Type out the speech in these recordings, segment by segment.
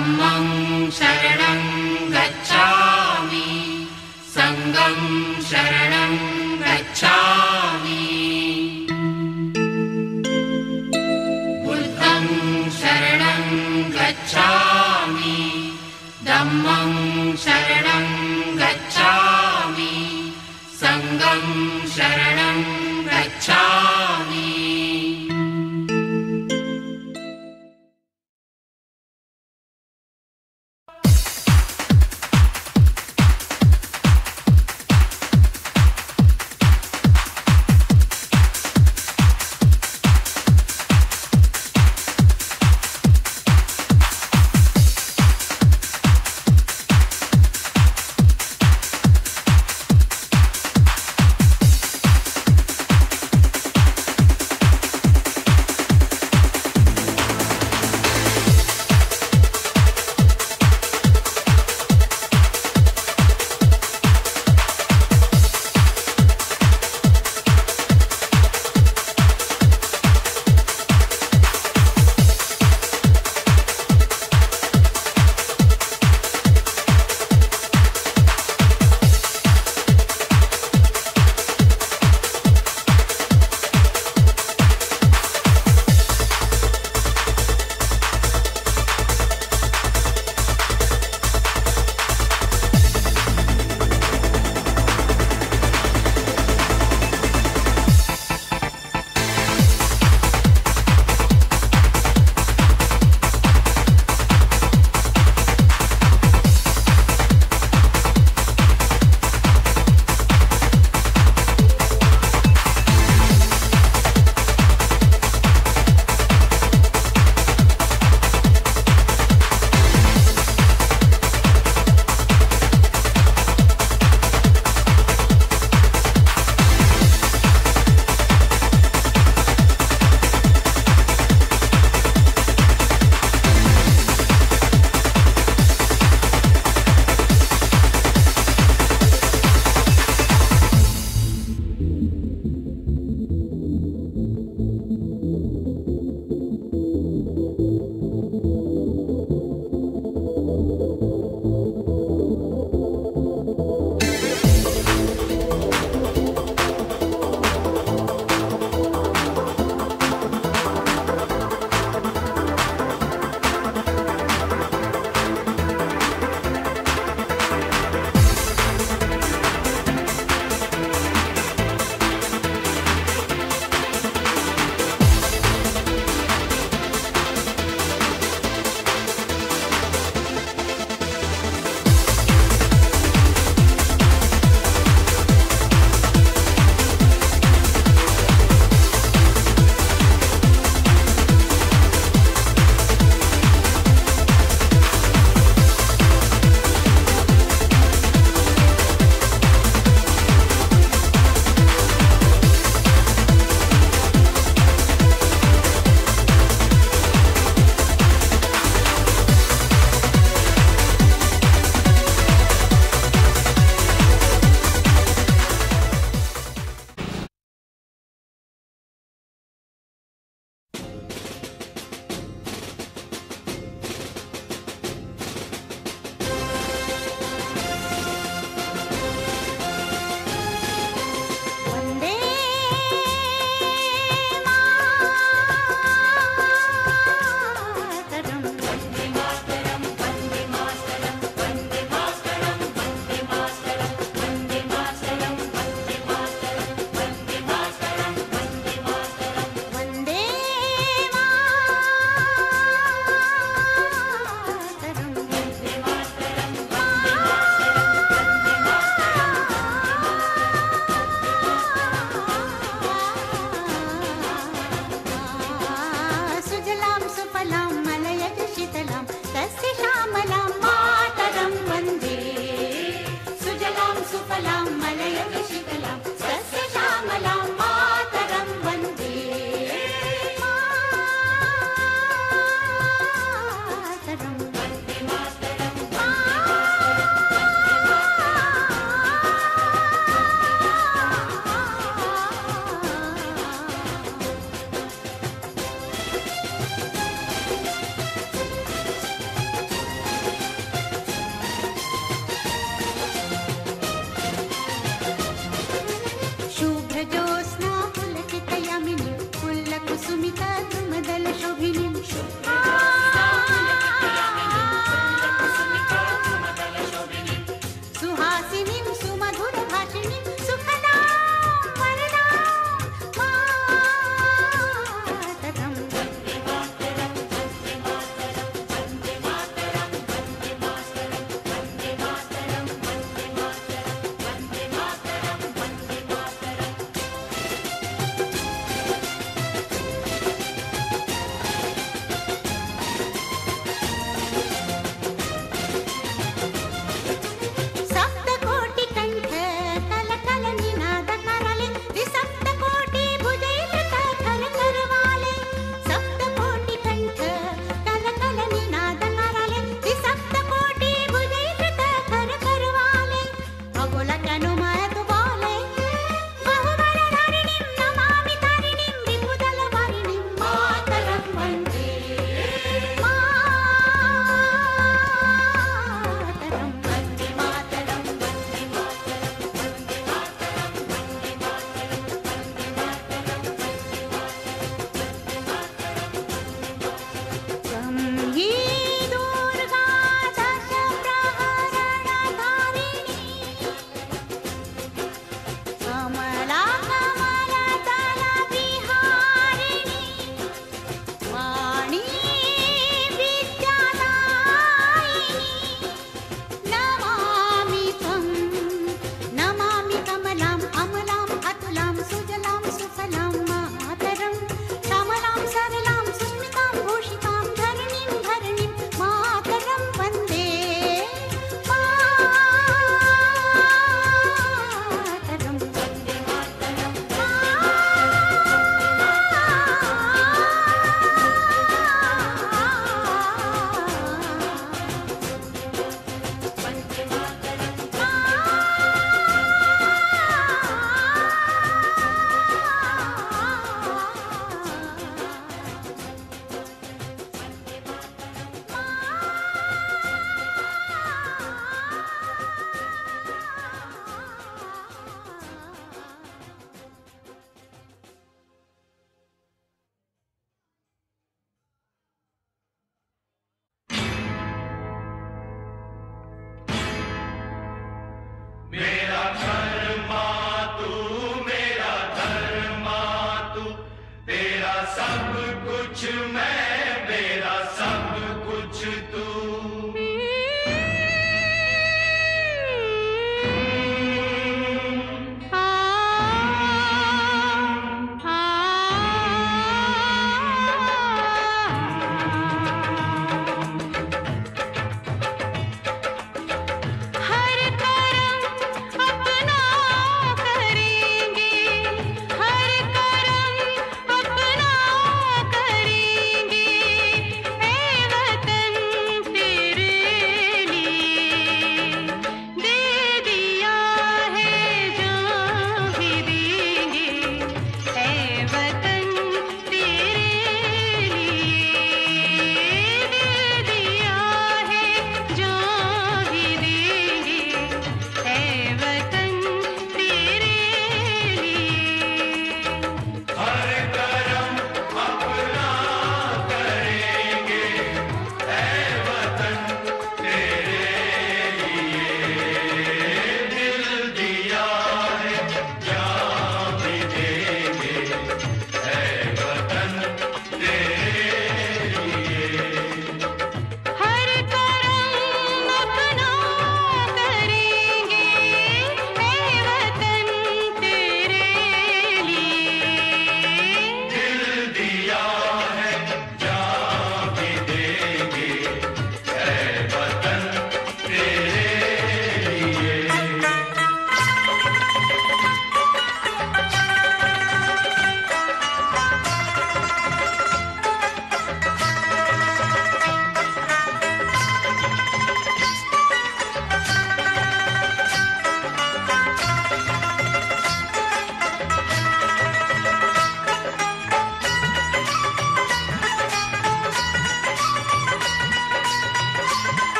धम्मं शरणं गच्छामि संघं शरणं गच्छामि बुद्धं शरणं गच्छामि धम्मं शरणं गच्छामि संघं शरणं गच्छामि।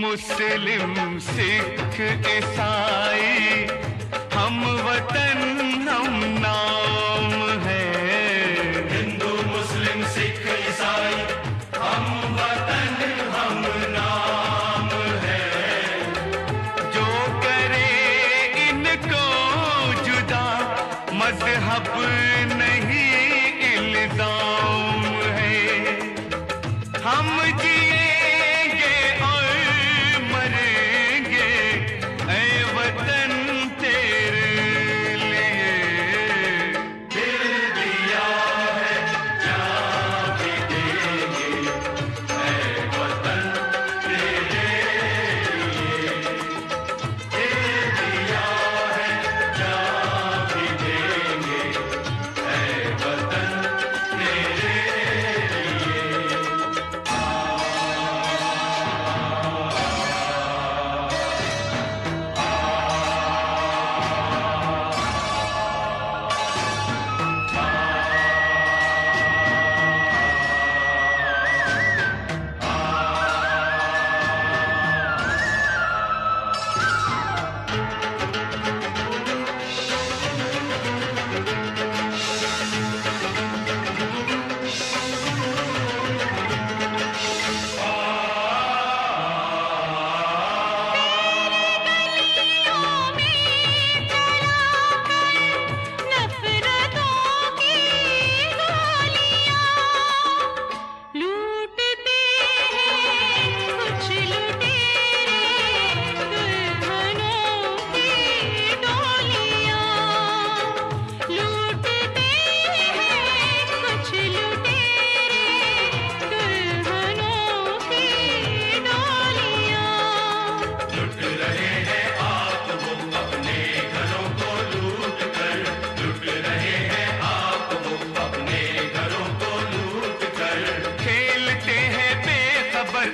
मुस्लिम सिख ईसाई हम वतन हम नाम है। हिंदू मुस्लिम सिख ईसाई हम वतन हम नाम है। जो करे इनको जुदा मजहब नहीं इल्जाम है। हम जिएंगे और मरेंगे ऐ वतन तेरे लिए। दिल दिया है जान भी देंगे ऐ वतन तेरे लिए। दिल दिया है जान भी देंगे ऐ वतन तेरे लिए।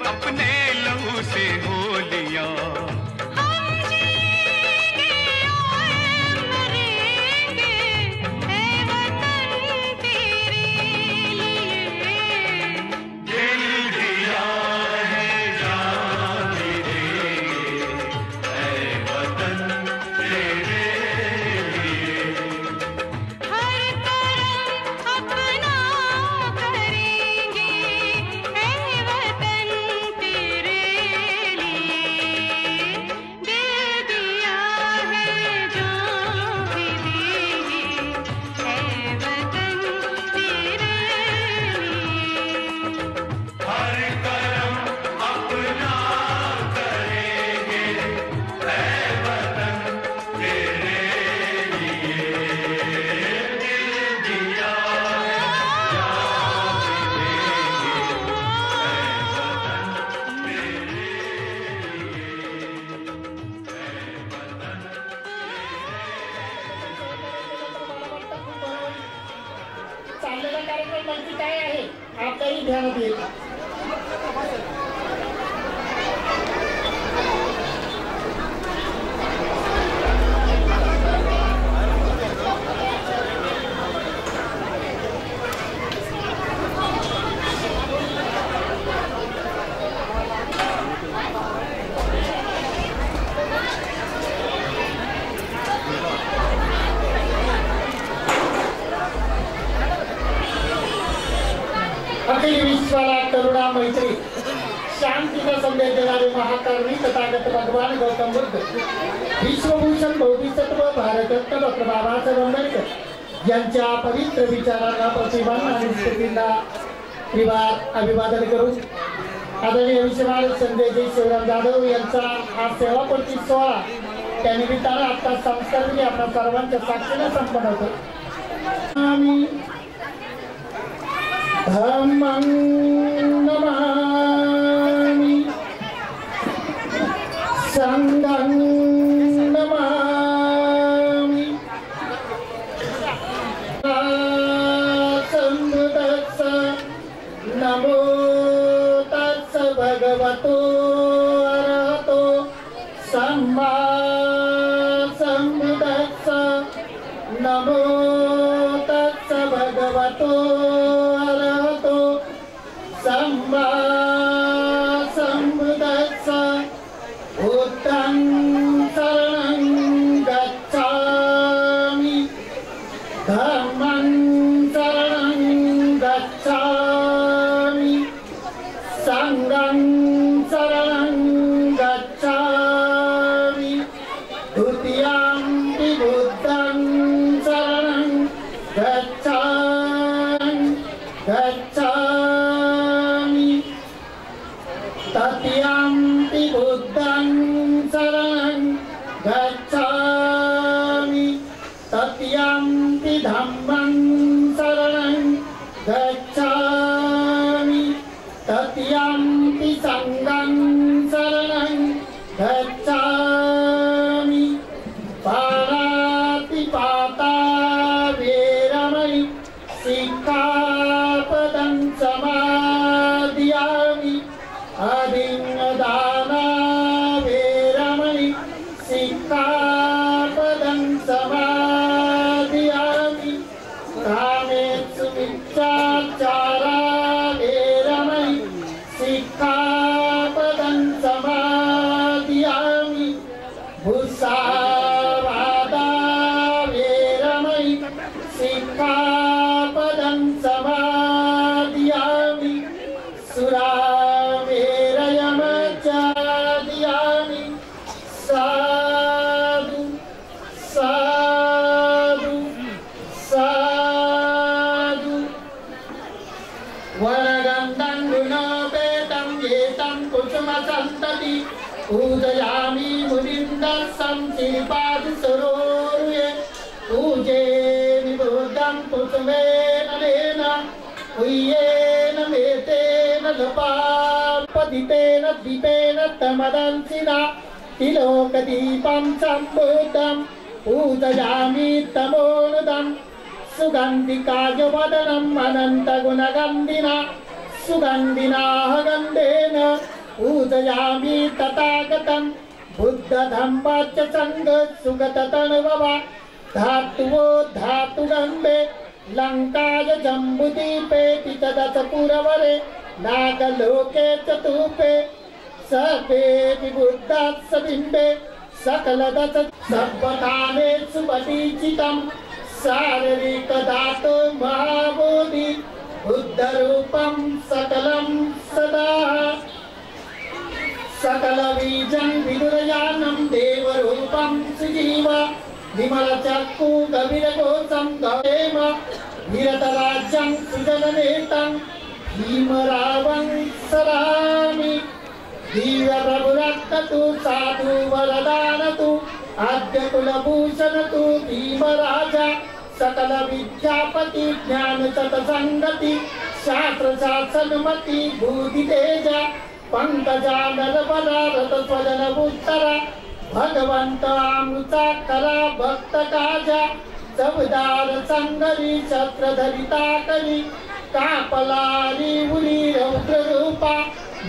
अपने लहू से होलियां हम जिएंगे और मरेंगे ऐ वतन तेरे लिए। दिल दिया है जान भी देंगे ऐ वतन तेरे लिए। हर करम अपना करेंगे ऐ वतन तेरे लिए। दिल दिया है जान भी देंगे ऐ वतन तेरे लिए। हर करम अपना करेंगे ऐ वतन तेरे लिए। दिल दिया है जान भी देंगे चाललेला कार्यक्रम नक्की काय आहे आपल्याही ध्यानात येईल. मैत्री शांतीचा संदेश देणारे महाकरुणी तथागत भगवान गौतम बुद्ध विश्वभूषण बोधिसत्व भारतरत्न डॉक्टर बाबासाहेब आंबेडकर यांच्या पवित्र विचारांना प्रतिमान आणि स्तुतींना अभिवादन करून आदरणीय विश्वनाथ संदेश शिवराम जाधव यांचा हा सेवापूर्ती सोहळा त्या निमित्तानं आता संस्कार आपल्या सर्वांच्या साक्षीने संपन्न होतो। आम्ही धम्मं नमामि संघं नमामि संबुद्धस्स नमो तस्स भगवतो अरहतो सम्मा संबुद्धस्स नमो तस्स भगवतो अरहतो सम्मा संबुद्धस्स बुद्धं शरणं गच्छामि धम्मं शरणं गच्छामि संघं शरणं गच्छामि द्वितीयंपि बुद्धं शरणं गच्छामि तृतीयंपि बुद्धं शरणं गच्छामि तृतीयंपि धम्मं शरणं गच्छामि तृतीयंपि संघं शरणं गच्छामि पाणातिपाता वेरमणि सिक्खापदं समादियामि अभिन्नदाना वेरमणि सिक्खापदं समादियामि कामेषु मिथ्याचारा वेरमणि सिक्खापदं समादियामि भूषावादा वेरमणि सिक्खापदं समादियामि सुरामेरयमचादियामि साधु साधु साधु वरगन्धं गुणोपेतं येतं कुसुमसन्तति पूजयामि मुनिन्दस्सं श्रीपादसरोरुहे पूजे निबोधं कुसुमेन नेन उय्येन मेतेन लपापदितेन दीपेन तमदंसिना तिलोकदीपं सम्बुद्धं पूजयामि तमोनुदं सुगन्धिकाय वदनम् अनन्तगुणगन्धिना सुगन्धिनाः गन्धेन पूजयामि तथागतं बुद्धधम्मच संघ सुगततनुभवा धातुवो धातुगन्धे लंकाय जम्बुदीपे तितदशपुरवरे नागलोके चतुपे सर्वेऽपि बुद्धस्य बिम्बे सकलदश सर्वकाले सुपरिचितं शारीरिकधातु महाबोधि बुद्धरूपं सकलं सदा सकलबीजं विदुरयानं देवरूपं सुजीव विमलचक्षु गभीरघोषं गवेम निरतराज्यं सुजननेतं भीमरावं सरामि दिव्यप्रभुरक्षतु साधु वरदानतु आद्य कुलभूषणतु भीमराजा सकल विद्यापति ज्ञान सतसंगति शास्त्र शासनमति बुद्धि तेजा पंकजा नरबला रत स्वजन उत्तरा भगवंत अमृताकरा भक्त काजा सबदार संगरी छत्रधरिता करी कापलारी उली रौद्र रूपा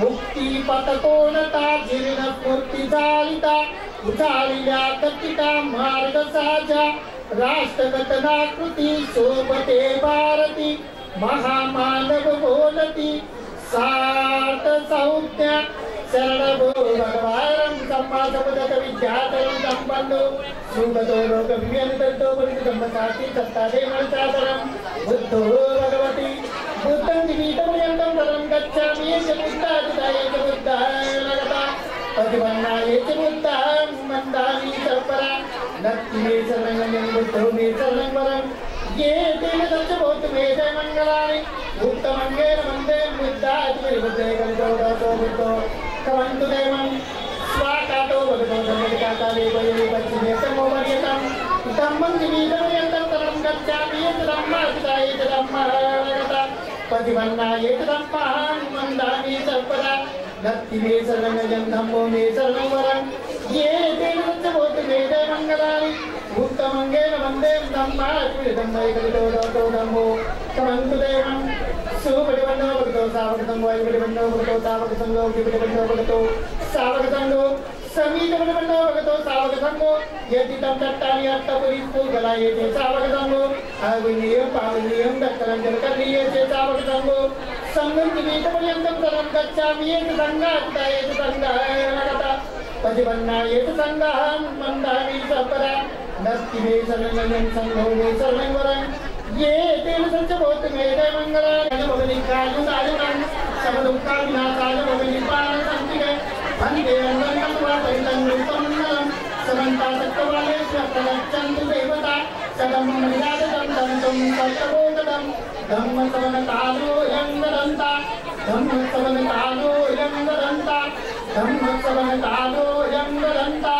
मुक्ती पतकोणता जीर्ण स्फूर्ती जालिता उचालिल्या कथिता मार्ग साजा राष्ट्रघटनाकृती शोभते भारती महामानव बोलती सार्थ सौज्ञ शरणभो भगवानं सम्मासपदत विद्याधरं सम्पन्नो सुगतो लोकविज्ञानितो परिचितं साक्षी सत्तादे मनसादरं बुद्धो भगवती बुद्धं दिवीतमयन्तं परं गच्छामि च बुद्धाय च बुद्धाय पतिवन्नाय च बुद्धं मन्दामि सर्वरा नत्ति मे शरणं बुद्धो मे शरणं वरं ये तेन सच्चबोध मे जय मङ्गलानि उत्तमङ्गेन वन्दे बुद्धाय बुद्धे कलितो बुद्धो कवन्तु देवं स्वाकातो वदतो धर्मकाले वये पश्चिमे समोवर्यतं धम्मं दिवीतमयन्तं परं गच्छामि च धम्माय च धम्मः पतिवन्नाय च धम्मं मन्दामि सर्वदा नत्ति मे शरणं धम्मो मे शरणं वरं ये तेन सच्चबोध मे जय मङ्गलानि उत्तमङ्गेन वन्दे धम्माय कलितो धम्मो कवन्तु देवं सुपरिवन्नो भगतो सावकसंगो विपरिवन्नो भगतो सावकसंगो विपरिवन्नो भगतो सावकसंगो समीतपरिवन्नो भगतो सावकसंगो यदि तं दत्तानि अर्थपुरीस्तु गलायते सावकसंगो अविनीयं पावनीयं दत्तं जनकर्णीयते सावकसंगो संगं दिवीतपर्यन्तं शरणं गच्छामि यत् संगाय संगाय पतिवन्नाय संगाहं मन्दामि सर्वदा नत्ति मे शरणं संघो मे शरणं वरं ये तेन सच्चबोध मे जय मङ्गलानि भवनिकायुनायुनं समदुःखाविनाशाय भवनिपानं सन्तिके वन्दे अनन्तं वापरितं रूपमङ्गलं समन्तासक्तवाले स्वप्नगच्छन्तु देवता सदं मर्यादतं तन्तुं सत्तबोधतं धम्मसवनकालो यङ्गदन्ता धम्मसवनकालो यङ्गदन्ता धम्मसवनकालो यङ्गदन्ता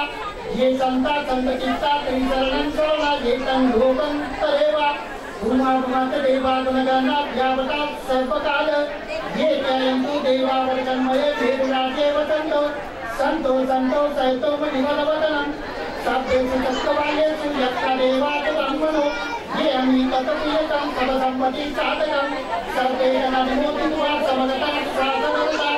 ये संता संतचित्ता त्रिशरणं शरणा ये तं लोकं तरेवा उमापमात देवागुणगणाभ्यावता सर्वकाल ये जयन्तु देवावर्गन्मये भेदराजेव सन्तो सहितो मणिवलवदनं सभ्येषु तत्त्ववालेषु यत्र देवाच ब्रह्मणो ये अमीतप्रियतं सर्वसम्पत्ति साधकं सर्वे जनमोदित्वा समगता साधनवता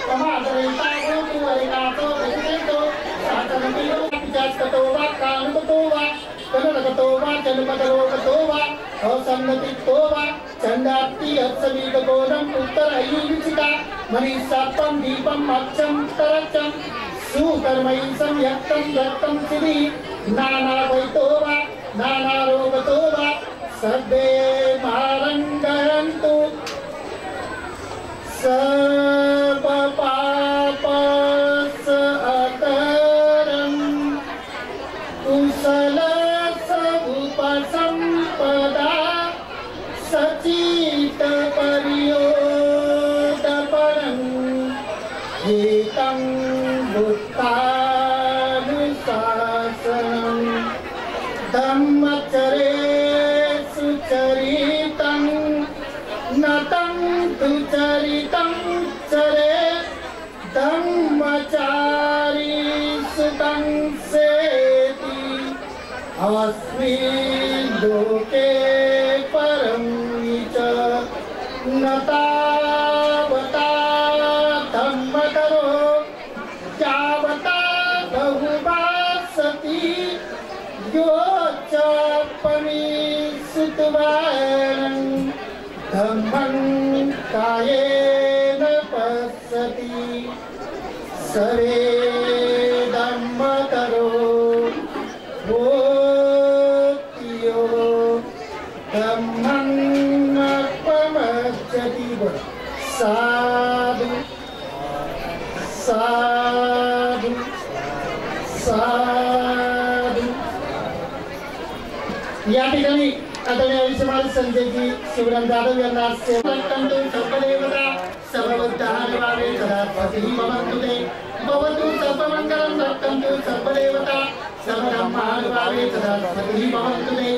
समादरेता भूतु वरिकातो विशिष्टो साधनपिलो विचास्ततो वा कानुकतो वा कनकतो वा जन्मदरोगतो वा असंगतितो वा चंदात्ति अत्सवीगोणं उत्तरयुजिता मनीषात्वं दीपं अक्षं तरक्षं सुकर्मयं संयक्तं दत्तं सिद्धि नानावैतो वा नानारोगतो वा सर्वे मारङ्गयन्तु कुशल उपसंपदा सचित परियोदपरं एतं बुद्धानुशासनं धम्मचरे सुचरितं नतं दुचरितं चरे धम्मचारी सुतं सेति अस्मिन् लोके परं च न तावता धम्मकरो यावता बहुवासति यो च पनिसुतवान् धम्मं कायेन पश्यति सरे धम्मकरो भोक्तियो धम्मं नपमच्छति साधु साधु साधु या ठिकाणी आदरणीय विश्वमाल संजयजी शिवराम जाधव यांना सेवकंतु सर्वदेवता सर्वबुद्धानुभावे सदात्मति भवन्तु ते भवतु सर्वमङ्गलं रक्षन्तु सर्वदेवता सर्वधर्मानुभावे सदात्मति भवन्तु ते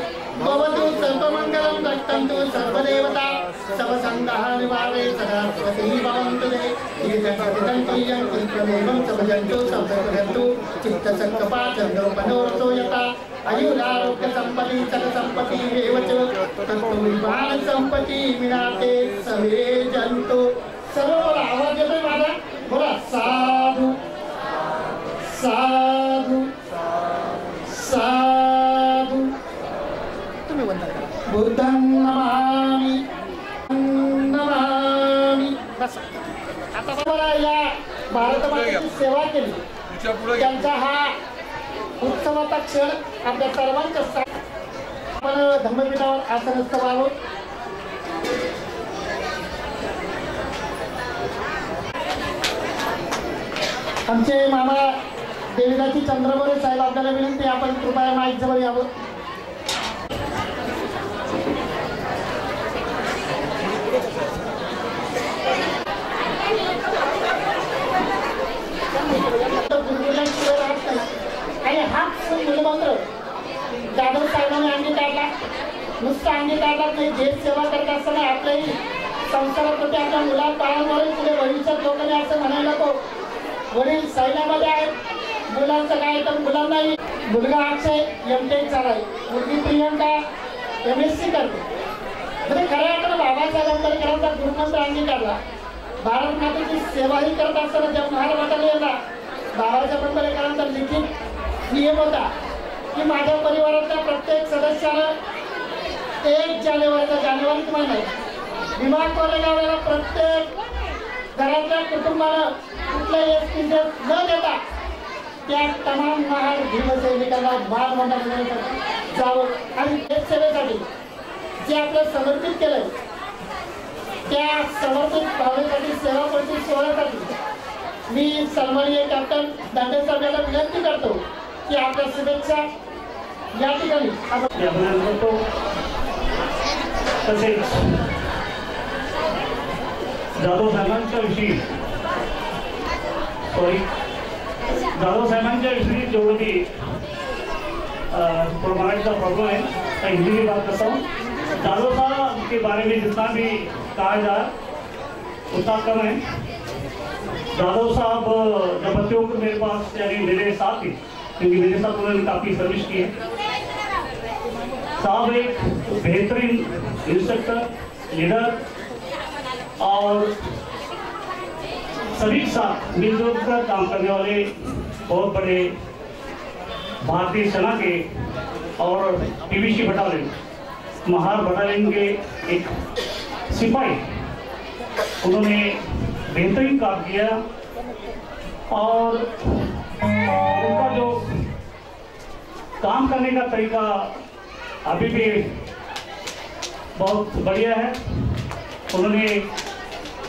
भवतु सर्वमङ्गलं रक्षन्तु सर्वदेवता सर्वसङ्घानुभावे सदात्मति भवन्तु ते ये जगदिदं तुल्यं कृत्वमेवं समजन्तु संभवन्तु चित्तसङ्कपाचन्दो मनोरथो यथा आयुरारोग्य संपत्ति चल संपत्ति एवच तत्तो विभाग संपत्ति विनाते सवे जंतु सर्व आवाज येतोय माझा बोला साधु साधु साधु तुम्ही वंदन करा बुद्धं नमामि नमामि बस आता बघा या भारतमातेची सेवा केली त्यांचा हा उत्सवाचा क्षण आपल्या सर्वांच्या आपण धम्मपीठावर आसन स्थवावं आमचे मामा देवीदासी चंद्रगोरे साहेब आपल्याला विनंती आपण कृपया माईक जवळ यावं. आणि हा मूलमंत्र जाधव साहेबांनी अंगीकारला. नुसता अंगीकारला नाही, देश सेवा करत असताना आपल्याही संसाराप्रती आपल्या मुला बाळांवरील पुढे भविष्यात लोकांनी असं म्हणायला नको. वडील सैन्यामध्ये आहेत, मुलांचं काय तर मुलांनाही मुलगा अक्षय MTech झालाय, मुलगी प्रियंका MSc करते. म्हणजे खऱ्या अर्थानं बाबासाहेब आंबेडकरांचा गुरुमंत्र अंगीकारला. भारत मातेची सेवाही करत असताना जेव्हा महार बटालियनला बाबासाहेब आंबेडकरांचा लिखित नियम होता की माझ्या परिवारातल्या प्रत्येक सदस्यानं 1 जानेवारीचा महिन्यात विमा कोरेगावला प्रत्येक घरातल्या कुटुंबानं कुठल्याही एक्सपिरियन्स न देता त्या तमाम महार भीमसैनिकांना बालमंडळ जावं आणि देश सेवेसाठी जे आपलं समर्पित केलंय त्या समर्पित भावनेसाठी सेवापूर्ती सोहळ्यासाठी मी सन्माननीय कॅप्टन दांडे साहेबांना विनंती करतो की आपल्या शुभेच्छा या ठिकाणी करतो. तसेच जाधव साहेबांच्या विषयी जो भी मराठी का प्रॉब्लम है मैं हिंदी में बात करता हूँ. जाधव साहब के बारे में जितना भी कहा जाए उतना कम है. जाधव साहब जब बच्चों को मेरे पास यानी मेरे साथ ही, क्योंकि मेरे साथ उन्होंने काफ़ी सर्विस की है. साहब एक बेहतरीन इंस्ट्रक्टर, लीडर और सभी साथ मिलजुल कर काम करने वाले बहुत बड़े भारतीय सेना के और PVC बटालियन महार बटालियन के एक सिपाही. उन्होंने बेहतरीन काम किया और उनका जो काम करने का तरीका अभी भी बहुत बढ़िया है. उन्होंने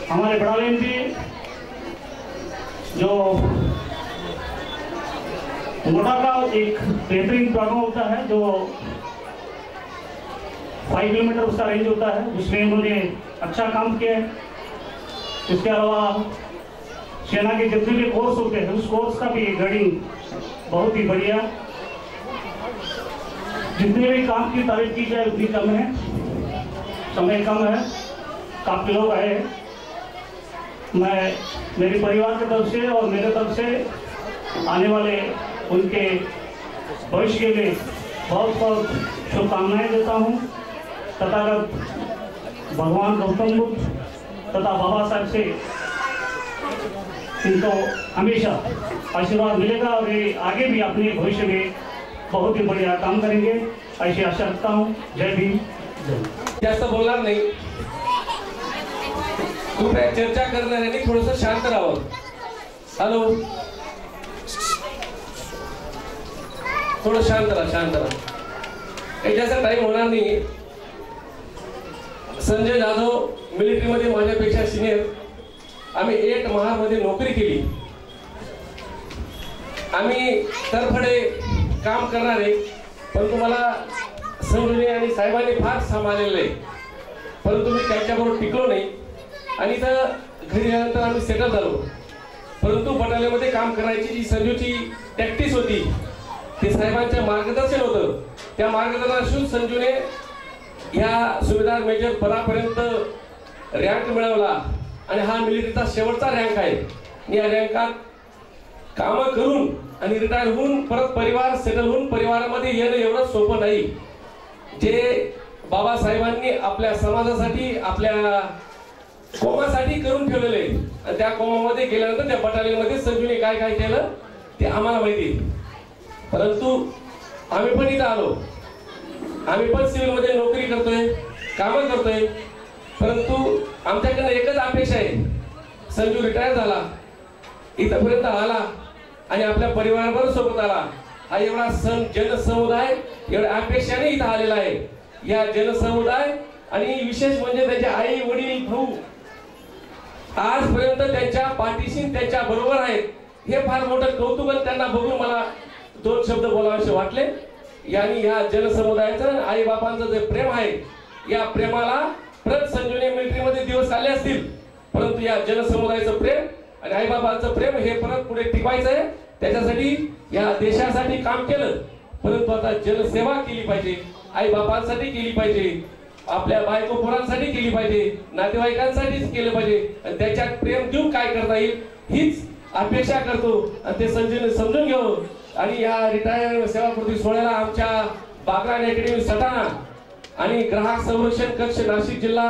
हमारे बटालियन में जो मोटा का एक बेहतरीन प्लाटून होता है जो 5 किलोमीटर उसका रेंज होता है, उसमें उन्होंने अच्छा काम किया है. इसके अलावा सेना के जितने भी कोर्स होते हैं उस कोर्स का भी गाइडिंग बहुत ही बढ़िया. जितने भी काम की तारीफ की जाए उतनी कम है, समय कम है, काफी लोग आए हैं. मैं मेरे परिवार की तरफ से और मेरे तरफ से आने वाले उनके भविष्य के लिए बहुत बहुत शुभकामनाएं देता हूँ. तथागत भगवान गौतम बुद्ध तथा बाबा साहब से इनको हमेशा आशीर्वाद मिलेगा और ये आगे भी अपने भविष्य में बहुत ही बढ़िया काम करेंगे ऐसी आशा रखता हूँ. जय भीम. जास्त बोलणार नाही. कृपया चर्चा करणाऱ्यांनी थोडंसं शांत राहावं. हॅलो, थोडं शांत राहा. काही जास्त टाइम होणार नाही. संजय जाधव मिलिटरीमध्ये माझ्यापेक्षा सिनियर. आम्ही 8 महामध्ये नोकरी केली. आम्ही तरफडे काम करणारे, पण तुम्हाला संजय आणि साहेबांनी फार सांभाळलेलं आहे. परंतु मी त्यांच्याबरोबर टिकलो नाही आणि तर घरी आल्यानंतर आम्ही सेटल झालो. परंतु बटालियनमध्ये काम करायची जी संजूची प्रॅक्टिस होती ते साहेबांचं मार्गदर्शन होतं. त्या मार्गदर्शनातून संजूने ह्या सुभेदार मेजर पदापर्यंत रँक मिळवला आणि हा मिलिटरीचा शेवटचा रँक आहे. या रँकात कामं करून आणि रिटायर होऊन परत परिवार सेटल होऊन परिवारामध्ये येणं एवढं सोपं नाही. जे बाबासाहेबांनी आपल्या समाजासाठी आपल्या कोमासाठी करून ठेवलेले आणि त्या कोमामध्ये गेल्यानंतर त्या बटालियनमध्ये संजूने काय काय केलं ते आम्हाला माहिती. परंतु आम्ही पण इथं आलो. आम्ही पण सिव्हिलमध्ये नोकरी करतोय, कामं करतोय. परंतु आमच्याकडनं एकच अपेक्षा आहे. संजू रिटायर झाला, इथपर्यंत आला आणि आपल्या परिवाराबरोबर सोबत आला. हा एवढा जनसमुदाय एवढ्या अपेक्षाने इथं आलेला आहे. या जनसमुदाय आणि विशेष म्हणजे त्याचे आई वडील भाऊ आजपर्यंत त्यांच्या पाठीशी त्यांच्या बरोबर आहेत. हे फार मोठं कौतुक आणि त्यांना बघून मला 2 शब्द बोलावेसे वाटले. यांनी या जनसमुदायाचं आई बापांचं जे प्रेम आहे या प्रेमाला परत संजीवनी मिलिटरीमध्ये दिवस आले असतील, परंतु या जनसमुदायाचं प्रेम आणि आई बाबांचं प्रेम हे परत पुढे टिकवायचं आहे. त्याच्यासाठी या देशासाठी काम केलं, परंतु आता जनसेवा केली पाहिजे, आई बापांसाठी केली पाहिजे, आपल्या बायको पोरांसाठी केली पाहिजे, नातेवाईकांसाठीच केलं पाहिजे आणि त्याच्यात प्रेम देऊन काय करता येईल हीच अपेक्षा करतो आणि ते समजून घेऊ. आणि या रिटायर सेवाकृती सोहळ्याला आमच्या बागरान अकॅडमी सटाणा आणि ग्राहक संरक्षण कक्ष नाशिक जिल्हा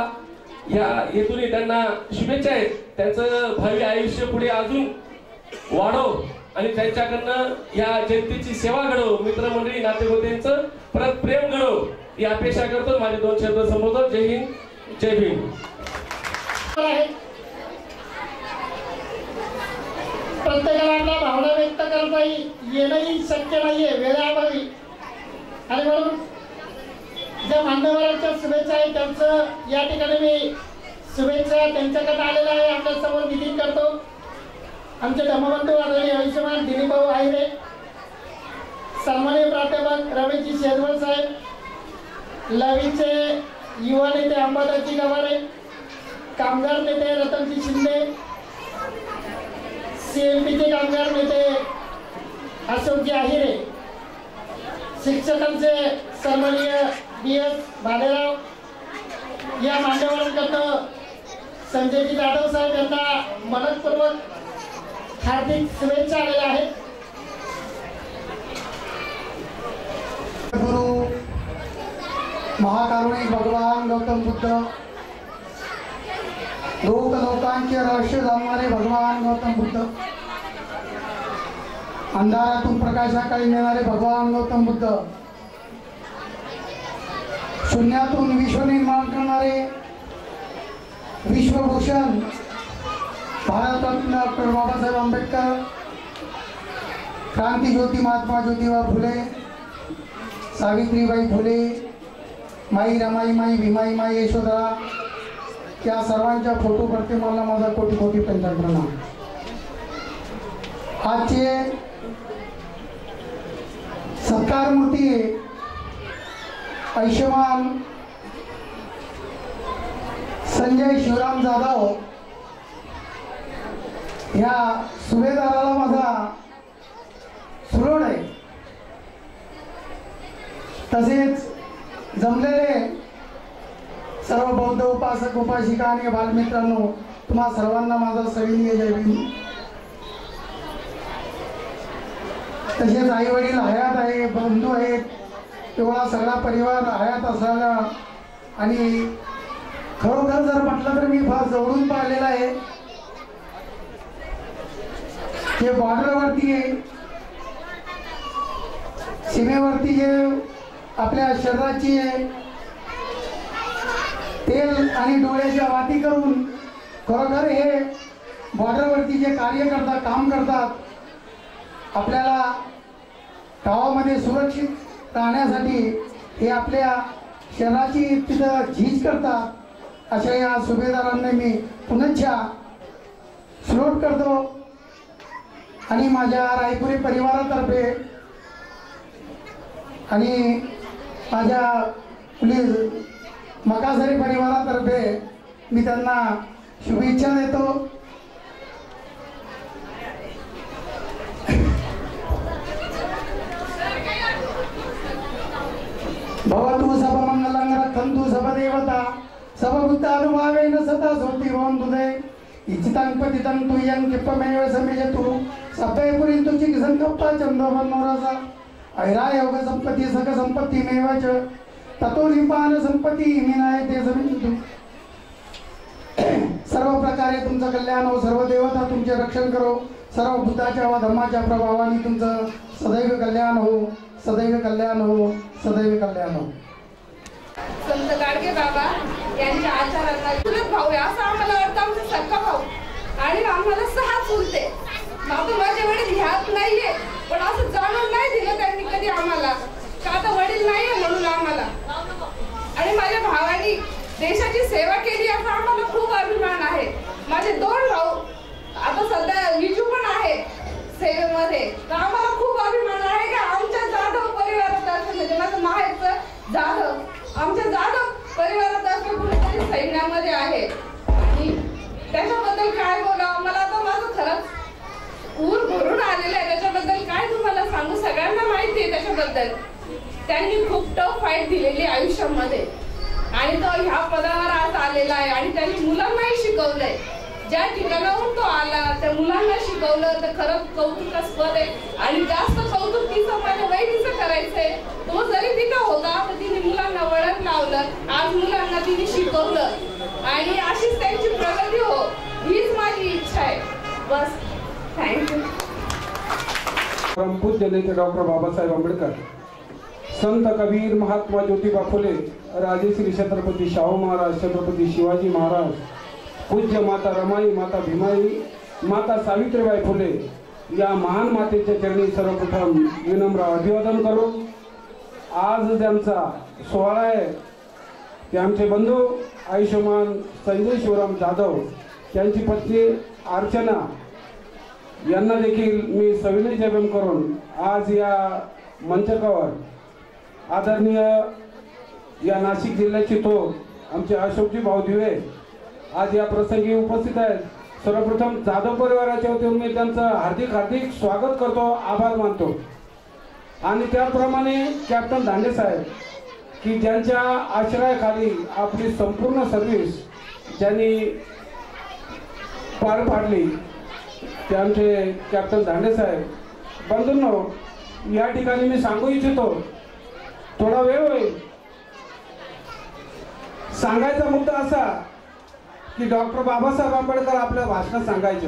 या हेतून त्यांना शुभेच्छा आहेत. त्यांचं भावी आयुष्य पुढे अजून वाढव आणि त्यांच्याकडनं या जनतेची सेवा घडव, मित्रमंडळी नातेवाईकांचं परत प्रेम घडव ही अपेक्षा करतो. माझे 2 शब्द संबोधन. जय हिंद, जय भीम. प्रत्येकाला आपल्या भावना व्यक्त करता येणंही शक्य नाहीये वेळेअभावी, आणि म्हणून ज्या मान्यवरांच्या शुभेच्छा आहे त्यांचं या ठिकाणी मी शुभेच्छा त्यांच्याकडे आलेल्या आहे आपल्या समोर विधी करतो. आमचे धर्मबंधू आदरणीय आयुष्यमान दिलीपभाऊ आहिरे, सन्माननीय प्राध्यापक रमेशजी शेजवळ साहेब, लवीचे युवा नेते अंबादासजी गवारे, कामगार नेते रतनजी शिंदे, CMPचे कामगार नेते अशोकजी आहिरे, शिक्षकांचे सन्माननीय BS भालेराव, या मान्यवरांकडनं संजयजी जाधव साहेब यांना मनपूर्वक हार्दिक शुभेच्छा आलेल्या आहेत. गुरु महाकारुणिक भगवान गौतम बुद्ध, लोकांचे रहस्य जाणणारे भगवान गौतम बुद्ध, अंधारातून प्रकाशाकडे नेणारे भगवान गौतम बुद्ध, शून्यातून विश्व निर्माण करणारे विश्वभूषण भारतरत्न डॉक्टर बाबासाहेब आंबेडकर, क्रांतिज्योती महात्मा ज्योतिबा फुले, सावित्रीबाई फुले, माई रमाई माई भीमाई माई यशोधरा, या सर्वांच्या फोटो प्रतिमाला माझा कोटी कोटी प्रणाम. आजचे सत्कार मूर्ती आयुष्यमान संजय शिवराम जाधव ह्या सुभेदाराला माझा सुरोड आहे. तसेच जमलेले सर्व बौद्ध उपासक उपासिका आणि बालमित्रांनो, तुम्हा सर्वांना माझा सविनीय जय भीम. तसेच आई वडील हयात आहे, बंधू आहेत, तेवढा सगळा परिवार हयात असायला आणि खरोखर जर म्हटलं तर मी फार जवळून पाहिलेलं आहे. हे बॉर्डरवरती आहे, सीमेवरती जे आपल्या शरीराची तेल आणि डोळ्याच्या वाती करून खरोखर हे बॉर्डरवरती जे कार्य करतात, काम करतात, आपल्याला गावामध्ये सुरक्षित राहण्यासाठी हे आपल्या शरीराची तिथं झीज करतात. अशा या सुभेदारांना मी पुनश्च सल्यूट करतो आणि माझ्या रायपुरी परिवारातर्फे आणि माझ्या पोलीस मकासरी परिवारातर्फे मी त्यांना शुभेच्छा देतो. भवतु सबमंगलं रक्षन्तु सबदेवता सबभूतानुभावेन सदा सोति भवन्तुते इच्छितं पतितं तुयं क्षिप्तमेव समेजतु सप्ते पुरीन्तु चिकित्सङ्कप्पा चन्दो मनोरसा ऐरायोग संपत्ति सक संपत्तिमेव च ततो निपान संपत्ति विनायते समेजतु. सर्व प्रकारे तुमचं कल्याण हो, सर्व देवता तुमचे रक्षण करो, सर्व बुद्धाच्या व धर्माच्या प्रभावाने तुमचं सदैव कल्याण हो, सदैव कल्याण हो, सदैव कल्याण हो. संत गाडगे बाबा यांच्या आचारांना चुलत भाऊ आहे असं आम्हाला वाटतं. आमचा सख्खा भाऊ आणि आम्हाला 6 चुलते. आता माझे वडील ह्यात नाहीये, पण असं जाणून नाही दिलं त्यांनी कधी आम्हाला का आता वडील नाहीये म्हणून आम्हाला. आणि माझ्या भावानी देशाची सेवा केली असा आम्हाला खूप अभिमान आहे. माझे 2 भाऊ आता सध्या विजू पण आहे, रेल्वेमध्ये. तर आम्हाला खूप अभिमान आहे की आमच्या जाधव परिवारातर्फे, म्हणजे माझं माहेरचं जाधव, आमच्या जाधव परिवारातर्फे कुठेतरी सैन्यामध्ये आहे. आणि त्याच्याबद्दल काय बोलावं, मला आता माझं खरंच ऊर भरून आलेलं आहे. त्याच्याबद्दल काय तुम्हाला सांगू, सगळ्यांना माहिती आहे त्याच्याबद्दल. त्यांनी खूप टफ फाईट दिलेली आयुष्यामध्ये आणि तो ह्या पदावर आज आलेला आहे. आणि त्यांनी मुलांनाही शिकवलंय. ज्या ठिकाणाहून तो आला त्या मुलांना शिकवलं, तर खरंच कौतुकास्पद आहे. आणि जास्त कौतुक तिचं माझ्या वहिनीचं करायचंय. तो जरी तिथं होता तर तिने मुलांना वळण लावलं, आज मुलांना तिने शिकवलं आणि अशीच त्यांची प्रगती हो, हीच माझी इच्छा आहे. बस, थँक्यू. परमपूज्य नेते डॉक्टर बाबासाहेब आंबेडकर, संत कबीर, महात्मा ज्योतिबा फुले, राजश्री छत्रपती शाहू महाराज, छत्रपती शिवाजी महाराज, पूज्य माता रमाई, माता भीमाई, माता सावित्रीबाई फुले या महान मातेच्या चरणी सर्वप्रथम विनम्र अभिवादन करू. आज ज्यांचा सोहळा आहे ते आमचे बंधू आयुष्यमान संजय शिवराम जाधव, त्यांची पत्नी अर्चना यांना देखील मी सविनय अभिवादन करून आज या मंचकावर आदरणीय या नाशिक जिल्ह्याची तो आमचे अशोकजी भाऊ दिवे आज या प्रसंगी उपस्थित आहेत. सर्वप्रथम जाधव परिवाराच्या वतीने मी त्यांचं हार्दिक हार्दिक स्वागत करतो, आभार मानतो. आणि त्याप्रमाणे कॅप्टन दांडे साहेब की ज्यांच्या आश्रयाखाली आपली संपूर्ण सर्व्हिस ज्यांनी पार पाडली ते आमचे कॅप्टन दांडे साहेब. बंधूंनो, या ठिकाणी मी सांगू इच्छितो, थोडा वेळ होईल. सांगायचा मुद्दा असा की डॉक्टर बाबासाहेब आंबेडकर आपल्या भाषणात सांगायचे,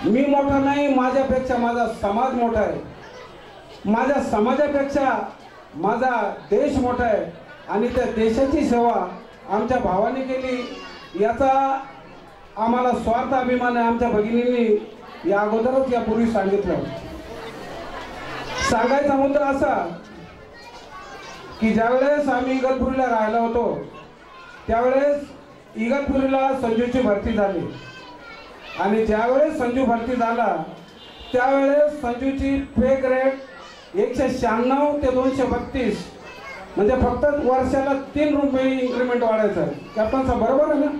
मी मोठा नाही, माझ्यापेक्षा माझा समाज मोठा आहे, माझ्या समाजापेक्षा माझा देश मोठा आहे आणि त्या देशाची सेवा आमच्या भावाने केली याचा आम्हाला स्वार्थ अभिमान आहे. आमच्या भगिनींनी या अगोदरच यापूर्वी सांगितलं. सांगायचा मुद्दा असा की ज्यावेळेस आम्ही इगतपुरीला राहिलो होतो त्यावेळेस इगतपुरीला संजूची भरती झाली आणि ज्यावेळेस संजू भरती झाला त्यावेळेस संजूची पे ग्रेड 196 ते 232, म्हणजे फक्त वर्षाला 3 रुपये इन्क्रीमेंट वाढायचं. कॅप्टन साहेब बरोबर आहे ना?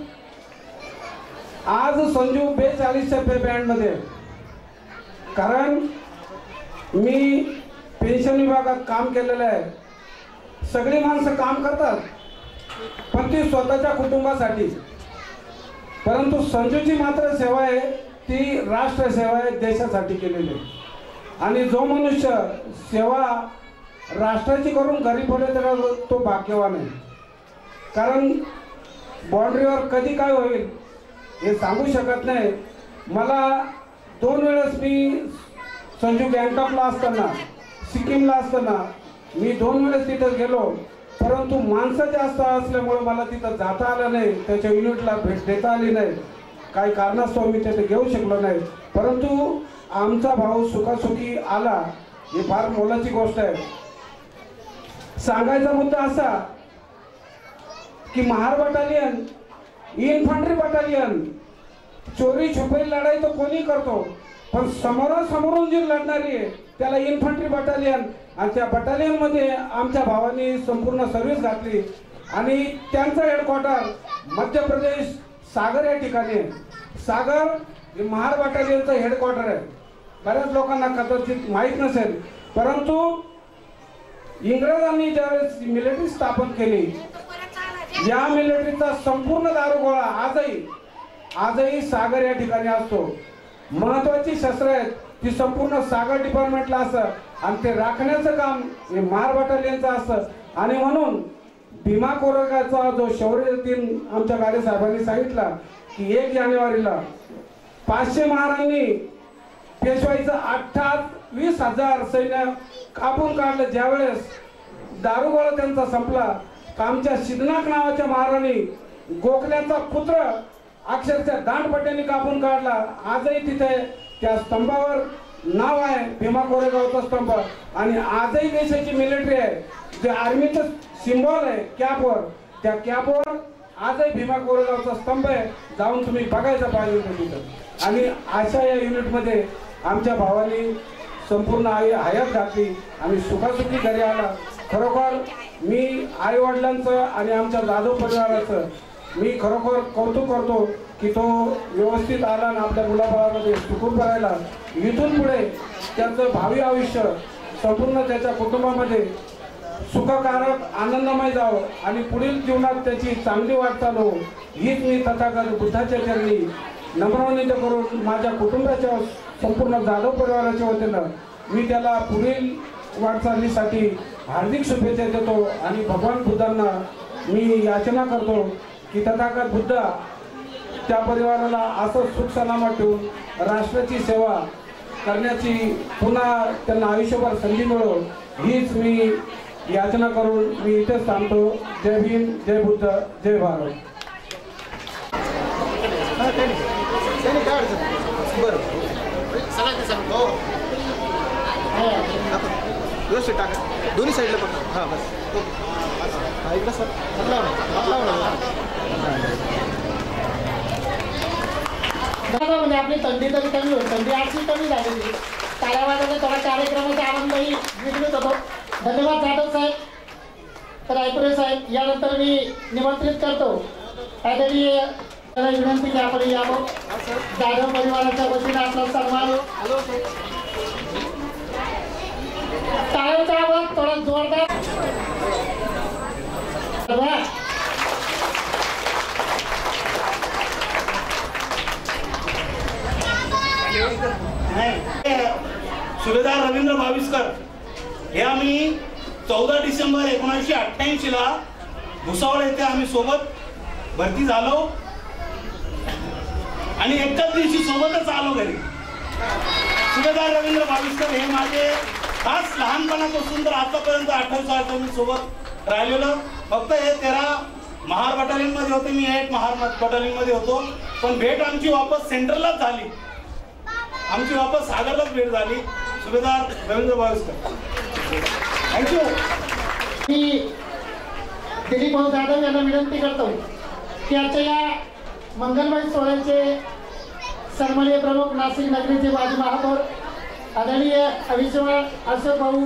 आज संजू 42च्या पे बँडमध्ये, कारण मी पेन्शन विभागात काम केलेलं आहे. सगळी माणसं काम करतात पण ती स्वतःच्या कुटुंबासाठी, परंतु संजूची मात्र सेवा आहे ती राष्ट्र सेवा आहे, देशासाठी केलेली आहे. आणि जो मनुष्य सेवा राष्ट्राची करून घरी पडेल तर तो भाग्यवान आहे. कारण बाँड्रीवर कधी काय होईल हे सांगू शकत नाही. मला 2 वेळेस मी संजू गँगटॉपला असताना, सिक्कीमला असताना मी 2 वेळेस तिथं गेलो, परंतु माणसं जास्त असल्यामुळे मला तिथं जाता आलं नाही, त्याच्या युनिटला भेट देता आली नाही. काही कारणास्तव मी तिथे घेऊ शकलो नाही, परंतु आमचा भाऊ सुखासुखी आला, ही फार मोलाची गोष्ट आहे. सांगायचा मुद्दा असा की महार बटालियन, इन्फंट्री बटालियन, चोरी छुपी लढाई तो कोणी करतो, पण समोरासमोरून जी लढणारी आहे त्याला इन्फंट्री बटालियन, आणि त्या बटालियनमध्ये आमच्या भावांनी संपूर्ण सर्व्हिस घातली आणि त्यांचं हेडक्वार्टर मध्य प्रदेश सागर या ठिकाणी आहे. सागर हे महार बटालियनचं हेडक्वार्टर आहे. बऱ्याच लोकांना कदाचित माहीत नसेल, परंतु इंग्रजांनी ज्यावेळेस मिलिटरी स्थापन केली, या मिलिटरीचा संपूर्ण दारुगोळा आजही सागर या ठिकाणी असतो. महत्वाची शस्त्र आहेत ती संपूर्ण सागर डिपार्टमेंटला असतं आणि ते राखण्याचं काम हे महार बटालियनचं असतं. आणि म्हणून भीमा कोरेगावचा जो शौर्य दिन आमच्या गाडे साहेबांनी सांगितला की 1 जानेवारीला 500 महारांनी पेशवाईचं 28,000 सैन्य कापून काढलं. ज्यावेळेस दारुगोळा त्यांचा संपला, आमच्या सिद्धनाथ नावाच्या महाराणी गोखल्याचा पुत्र अक्षरशः दांडपट्ट्याने कापून काढला. आजही तिथे त्या स्तंभावर नाव आहे भीमा कोरेगावचा स्तंभ. आणि आजही देशाची मिलिटरी आहे, जे आर्मीचं सिम्बॉल आहे कॅपवर, त्या कॅपवर आजही भीमा कोरेगावचा स्तंभ आहे. जाऊन तुम्ही बघायचं पाहिजे तिथं. आणि अशा या युनिटमध्ये आमच्या भावाने संपूर्ण हयात घातली आणि सुखासुखी घरी आला. खरोखर मी आई वडिलांचं आणि आमच्या जाधव परिवाराचं मी खरोखर कौतुक करतो की तो व्यवस्थित आला आणि आपल्या मुलाबाळामध्ये सुखरूप राहिला. इथून पुढे त्याचं भावी आयुष्य संपूर्ण त्याच्या कुटुंबामध्ये सुखकारक आनंदमय जावं आणि पुढील जीवनात त्याची चांगली वाटचाल हो हीच मी तथागत बुद्धाच्या चरणी नम्र विनंती करून माझ्या कुटुंबाच्या संपूर्ण जाधव परिवाराच्या वतीनं मी त्याला पुढील वाटचालीसाठी हार्दिक शुभेच्छा देतो आणि भगवान बुद्धांना मी याचना करतो की तथागत बुद्ध त्या परिवाराला असं सुख सलामत ठेवून राष्ट्राची सेवा करण्याची पुन्हा त्यांना आयुष्यभर संधी मिळो हीच मी याचना करून मी इथेच थांबतो. जय भीम, जय बुद्ध, जय भारत. व्यवस्थित टाका दोन्ही साईडला पण. हां बस इकडं सर म्हणजे आपली थंडी तरी कमी होईल. थंडी अशी कमी झालेली तारावाजाचा थोडा कार्यक्रमाचा आनंदही विकसित होतो. धन्यवाद जाधव साहेब. तर ऐपुरे साहेब यानंतर मी निमंत्रित करतो आदरणीय विनंती की आपण यावं. जाधव परिवाराच्या वतीने आपला सन्मान टाळ्यांचा आवाज थोडा जोरदार. सुभेदार रवींद्र भाविस्कर हे आम्ही 14 डिसेंबर 1988 भुसावळ येथे आम्ही सोबत भरती झालो आणि एकाच दिवशी सोबतच आलो घरी. सुभेदार रवींद्र भाविस्कर हे माझे खास लहानपणापासून तर आतापर्यंत 28 वर्ष मी सोबत राहिलेलो. फक्त हे 13 महार बटालियन मध्ये होते, मी 8 महार बटालियन मध्ये होतो. पण भेट आमची वापस सेंट्रललाच झाली, आमची वापस सागरलाच भेट झाली. सुभेदार रवींद्र भाविस्कर थँक्यू. मी दिलीप भाऊ जाधव यांना विनंती करतो की आजच्या या मंगलमय सोहळ्याचे सन्माननीय प्रमुख नाशिक नगरीचे माजी महापौर आदरणीय अविश्वास अशोक भाऊ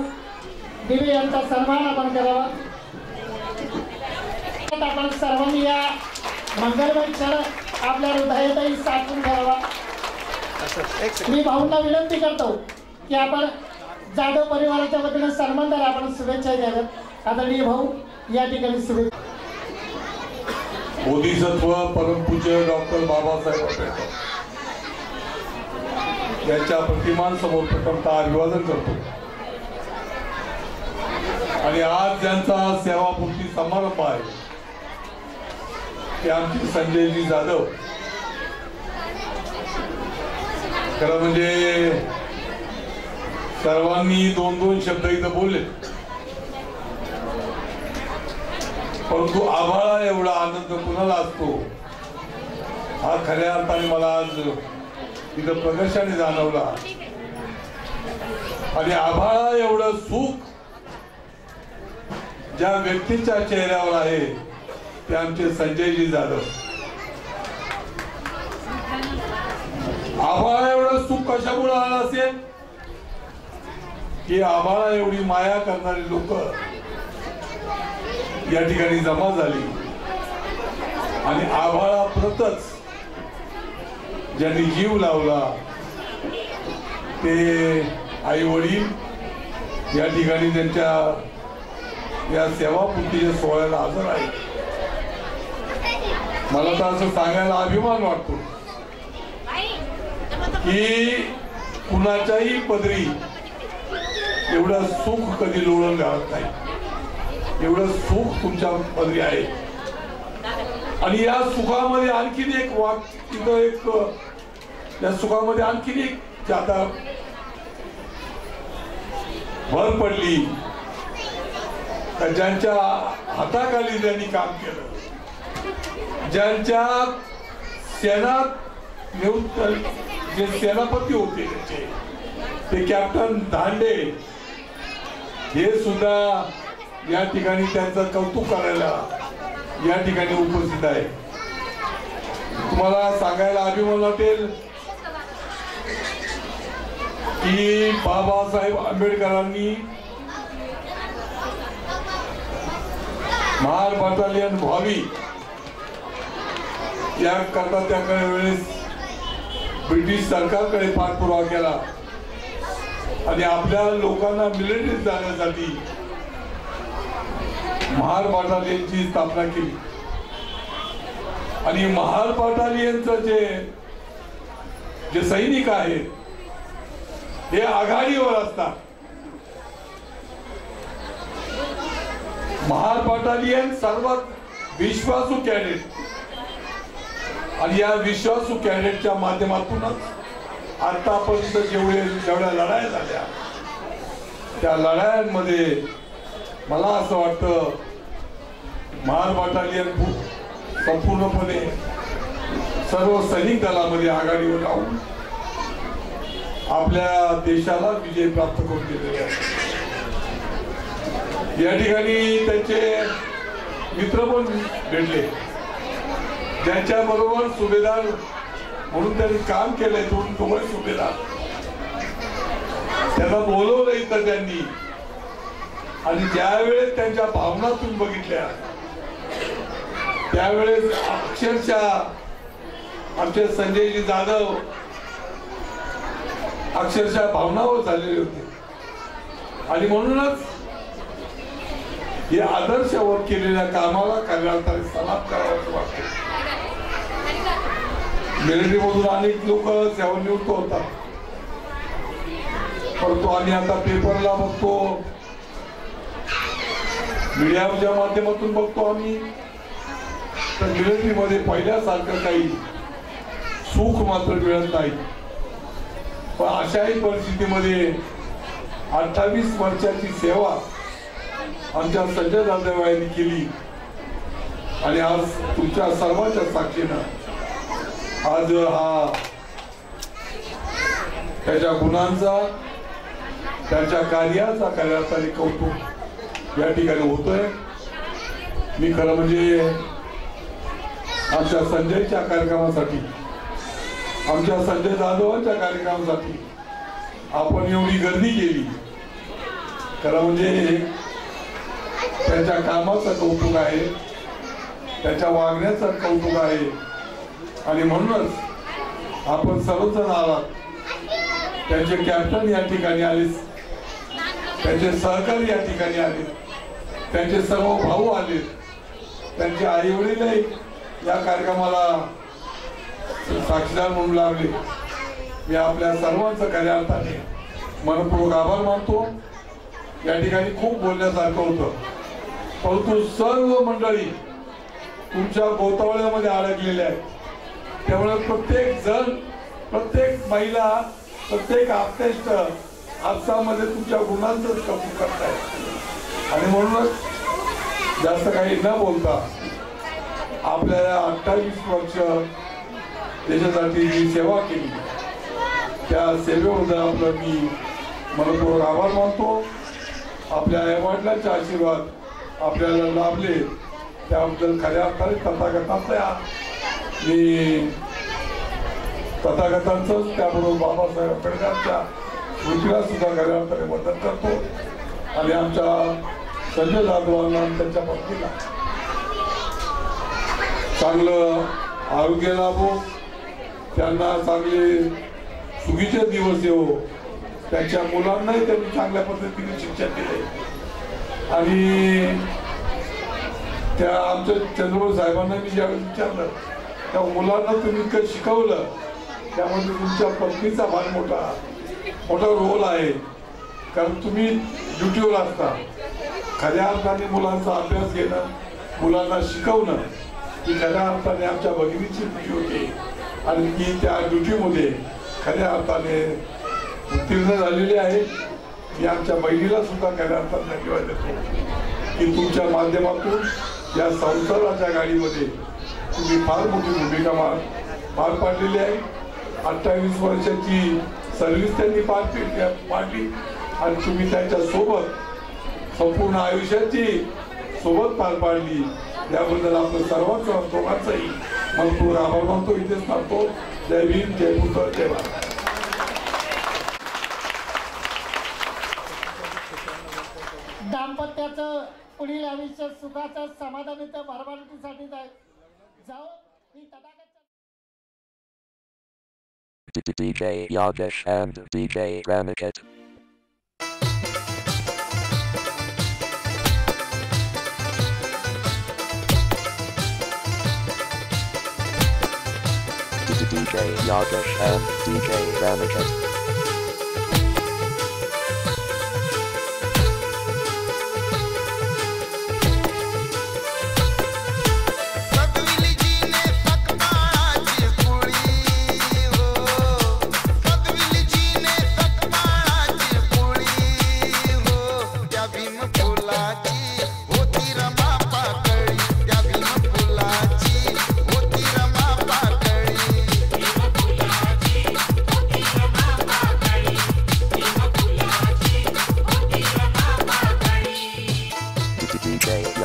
दिवे यांचा सन्मान आपण करावा. आपण सर्वांनी या मंगलमय क्षण आपल्या हृदयातही साठवून घ्यावा. मी भाऊंना विनंती करतो की आपण जाधव परिवाराच्या वतीने सन्मान द्यायला आपण शुभेच्छा द्याव्यात. आदरणीय भाऊ या ठिकाणी शुभेच्छा. बोधिसत्व परमपूज्य डॉक्टर बाबासाहेब आंबेडकर यांच्या प्रतिमांसमोर प्रथमतः अभिवादन करतो आणि आज ज्यांचा सेवापूर्ती समारंभ आहे ते आमचे संजयजी जाधव. खरं म्हणजे सर्वांनी 2-2 शब्द इथं बोलले, परंतु आभाळा एवढा आनंद कुणाला असतो हा खऱ्या अर्थाने मला आज इथं प्रकर्षाने जाणवला. आणि आभाळा एवढं सुख ज्या व्यक्तीच्या चेहऱ्यावर आहे ते आमचे संजयजी जाधव. आभाळा एवढं सुख कशामुळे आलं असेल की आभाळा एवढी माया करणारी लोक या ठिकाणी जमा झाली आणि आभाळा प्रतच ज्यांनी जीव लावला ते आई वडील या ठिकाणी त्यांच्या या सेवापूर्तीच्या सोहळ्याला हजर आहे. मला तर असं सांगायला अभिमान वाटतो की कुणाच्याही पदरी एवढं सुख कधी लोळून घालत नाही, एवढं सुख तुमच्या पदरी आहे. आणि या सुखामध्ये आणखीन एक तिथं एक या सुखामध्ये आणखीन एक ज्यादा भर पडली ज्यांच्या हाताखाली त्यांनी काम केलं, ज्यांच्या सेनात जे सेनापती होते त्याचे ते कॅप्टन धांडे हे सुद्धा या ठिकाणी त्यांचं कौतुक करायला या ठिकाणी उपस्थित आहे. तुम्हाला सांगायला अभिमान वाटेल की बाबासाहेब आंबेडकरांनी महार बटालियन व्हावी याकरता त्या वेळेस ब्रिटिश सरकारकडे पाठपुरावा केला आणि आपल्या लोकांना मिलिटरीत जाण्यासाठी महार बटालियनची स्थापना केली आणि महार बटालियनचं जे सैनिक आहेत हे आघाडीवर असतात. महार बटालियन सर्वात विश्वासू कॅडेट आणि या विश्वासू कॅडेटच्या माध्यमातूनच आतापर्यंत जेवढ्या लढाया झाल्या त्या लढायांमध्ये मला असं वाटतं महार बटालियन संपूर्णपणे सर्व सैनिक दलामध्ये आघाडीवर राहून आपल्या देशाला विजय प्राप्त करून दिलेले आहे. या ठिकाणी त्यांचे मित्र पण भेटले ज्यांच्या बरोबर सुभेदार म्हणून त्यांनी काम केलंय. दोघे सुभेदार त्यांना बोलवलं इथं त्यांनी आणि ज्यावेळेस त्यांच्या भावना तुम्ही बघितल्या त्यावेळेस अक्षरशः आमचे संजयजी जाधव अक्षरशः भावनावर झालेले होते आणि म्हणूनच हे आदर्शावर केलेल्या कामाला कार्यार्थाने सलाम करावा असं वाटतं. मिलिटरीमधून अनेक लोक सेवानिवृत्त होतात परंतु आम्ही आता पेपरला बघतो मीडियाच्या माध्यमातून बघतो आम्ही तर मिलिटरीमध्ये पहिल्यासारखं काही सुख मात्र मिळत नाही. पण अशाही परिस्थितीमध्ये 28 वर्षाची सेवा आमच्या संजय जाधव यांनी केली आणि आज तुमच्या सर्वांच्या साक्षीनं आज हा त्याच्या गुणांचा त्याच्या कार्याचा कार्यार्थाने कौतुक या ठिकाणी होतोय. मी खरं म्हणजे आमच्या संजयच्या कार्यक्रमासाठी आमच्या संजय जाधवांच्या कार्यक्रमासाठी आपण एवढी गर्दी केली खरं म्हणजे त्याच्या कामाचं कौतुक आहे त्याच्या वागण्याचं कौतुक आहे आणि म्हणूनच आपण सर्वजण आलात. त्यांचे कॅप्टन या ठिकाणी आले त्यांचे सहकारी या ठिकाणी आले त्यांचे सर्व भाऊ आले त्यांचे आई वडीलही या कार्यक्रमाला साक्षीदार म्हणून लागले. मी आपल्या सर्वांचं खऱ्या अर्थाने मनपूर्वक आभार मानतो. या ठिकाणी खूप बोलण्यासारखं होतं परंतु सर्व मंडळी तुमच्या गोतावळ्यामध्ये अडकलेल्या आहेत. त्यामुळे प्रत्येक जण प्रत्येक महिला प्रत्येक आप्तेष्ट आपसामध्ये तुमच्या गुणांचं कौतुक करताय आणि म्हणूनच जास्त काही न बोलता आपल्याला 28 वर्ष देशासाठी जी सेवा केली त्या सेवेबद्दल आपलं मी मनपूर्वक आभार मानतो. आपल्या आईवडिलांचे आशीर्वाद आपल्याला लाभले त्याबद्दल खऱ्या अर्थाने तथागतांचं त्याबरोबर बाबासाहेब आंबेडकरांच्या स्मृतीला सुद्धा खऱ्या अर्थाने वंदन करतो आणि आमच्या संजय जाधवांना त्यांच्या पत्नीला चांगलं आरोग्य लाभो त्यांना चांगले सुखीचे दिवस येऊ त्यांच्या मुलांनाही त्यांनी चांगल्या पद्धतीने शिक्षण दिले आणि त्या आमच्या चंद्रबाबू साहेबांना मी ज्यावेळेस विचारलं त्या मुलांना तुम्ही इतकं शिकवलं त्यामध्ये तुमच्या पत्नीचा फार मोठा रोल आहे कारण तुम्ही ड्युटीवर असता. खऱ्या अर्थाने मुलांचा अभ्यास घेणं मुलांना शिकवणं ही खऱ्या अर्थाने आमच्या भगिनीची ड्युटी होती आणि ती त्या ड्युटीमध्ये खऱ्या अर्थाने उत्तीर्ण झालेली आहे. मी आमच्या बहिणीला सुद्धा खऱ्या अर्थाने धन्यवाद देतो की तुमच्या माध्यमातून या संसाराच्या गाडीमध्ये तुम्ही फार मोठी भूमिका पार पाडलेली आहे. 28 वर्षाची सर्व्हिस त्यांनी पाडली आणि तुम्ही त्यांच्या सोबत संपूर्ण आयुष्याची सोबत पार पाडली याबद्दल आपलं सर्वांचं दोघांचंही मनपूर्वक आभार मानतो. इथेच थांबतो. जय भीम जय पुत्र जय भारत. त्याचं पुढील आयुष्य सुखाचं समाधानाचं भरभराटीसाठी जाऊ ही Tathagata DJ Yogesh and DJ Raniket. DJ Yogesh and DJ Raniket.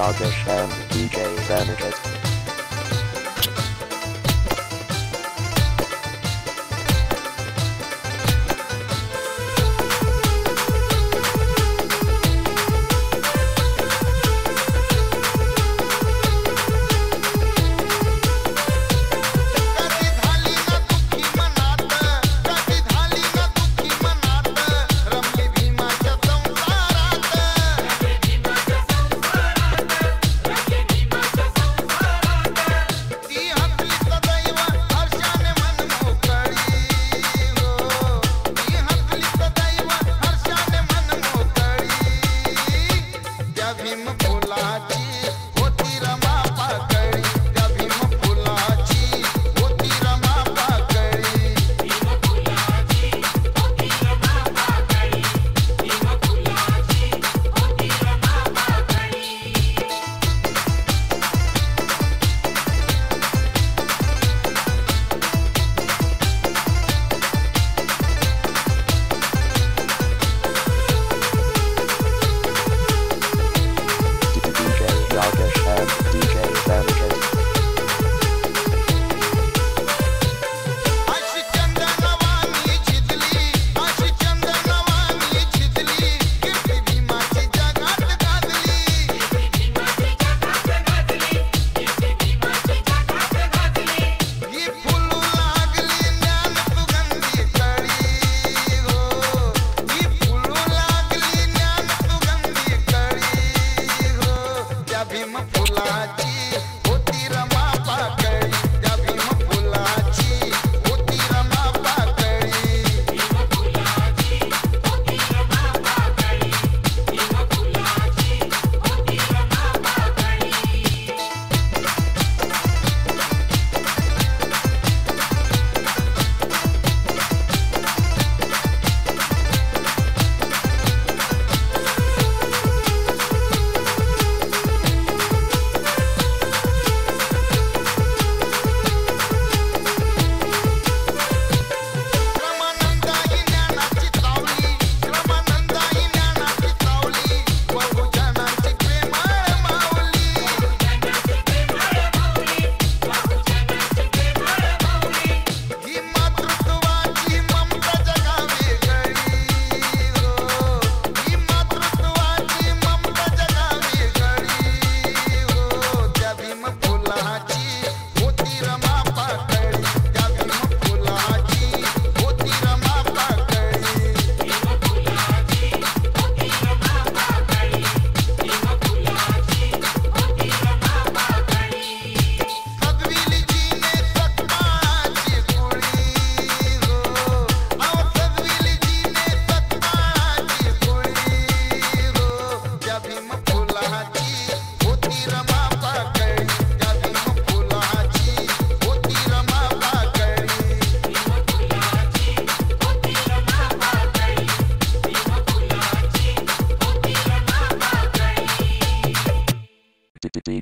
Yogesh and DJ Raniket.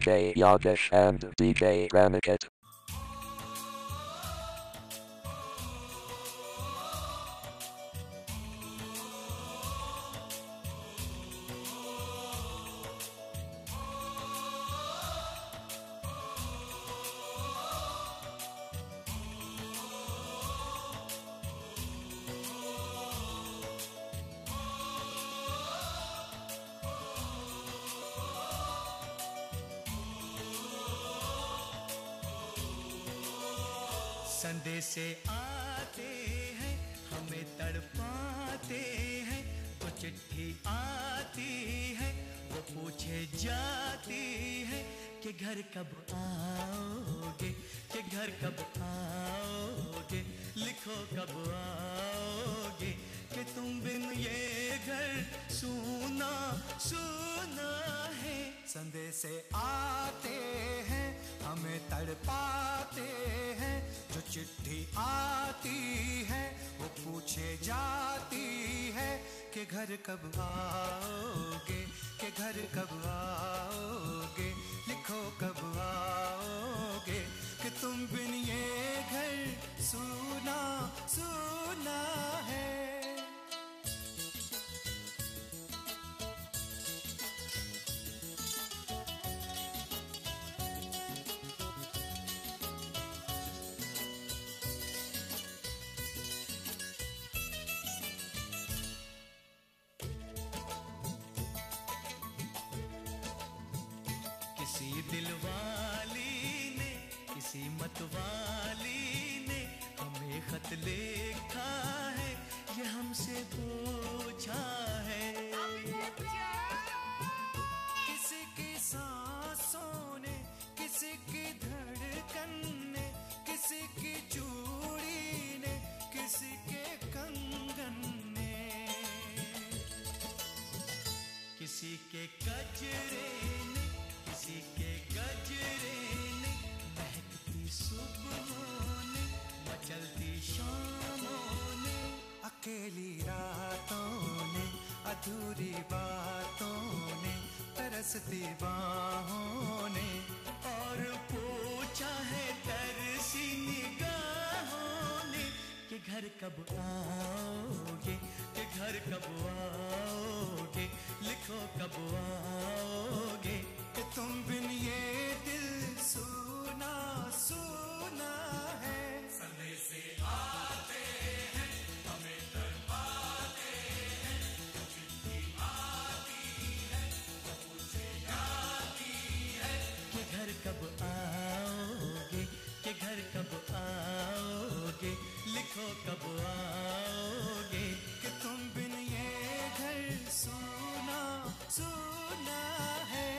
DJ Yogesh and DJ Raniket. संदेशे आते हैं हमें तड़पाते हैं, तो चिट्ठी आती है वो पूछे जाती है कि घर कब आओगे, कि घर कब आओगे, लिखो कब आओगे, कि तुम बिन ये घर सूना सूना है। संदेशे आते हैं हमें तड़पाते हैं, जो चिट्ठी आती है वो पूछे जाती है कि घर कब आओगे, कि घर कब आओगे, लिखो कब आओगे, कि तुम बिन ये घर सूना सूना है। किसी दिलवाली ने, किसी मतवाली ने हमें खत लिखा है, ये हमसे पूछा है। किसी की सांसों ने, किसी की धड़कन ने, किसी की चूड़ी ने, किसी के कंगन ने, किसी के गजरे ने, किसी के गजरे ने, महकती सुबहों ने, मचलती शामों ने, अकेली रातों ने, अधूरी बातों ने, तरसती बाहों ने, और पूछा है तरसी निगाहों ने कि घर कब आओगे, कि घर कब आओगे, लिखो कब आओगे, कि तुम बिन ये दिल सूना सूना है। संदेशे आते हैं हमें तड़पाते हैं, चिट्ठी आती है वो पूछे जाती है कि घर कब आओगे, कि घर कब आओगे, लिखो कब आओगे, कि तुम बिन ये घर सूना सूना है।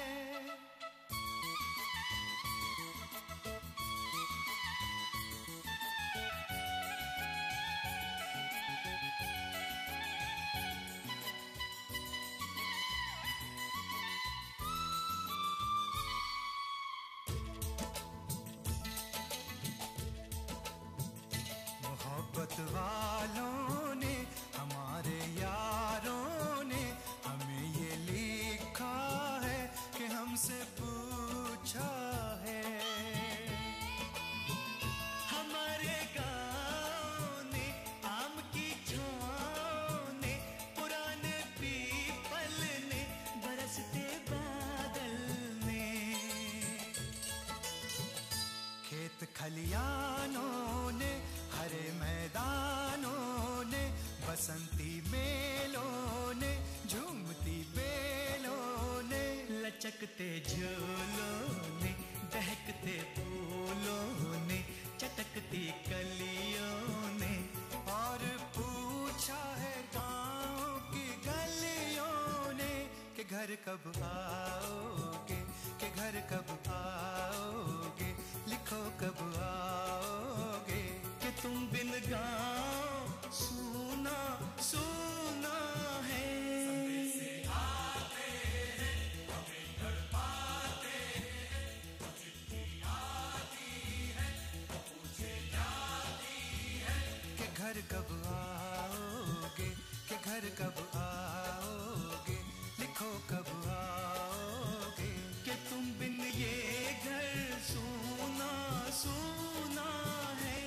मोहब्बत वालों ने, हमारे यारों ने हमें ये लिखा है कि हमसे पूछा है। हमारे गाँव ने, आम की छाँव ने, पुराने पीपल ने, बरसते बादल ने, खेत खलियानों ने, हरे मैदानों ने, बसंती मेलों ने, झूमती बेलों ने, लचकते झूलों ने, दहकते फूलों ने, चटकती कलियों ने, और पूछा है गाँव की गलियों ने कि घर कब आओगे, कि घर कब आओगे, लिखो कब आओगे, कि तुम बिन गाँव सूना सूना है। संदेशे आते हैं हमें तड़पाते हैं, वो चिट्ठी आती है वो पूछे जाती है कि घर कब आओगे, कि घर कब आओगे, लिखो कब आओगे, कि तुम बिन ये घर सूना सूना है।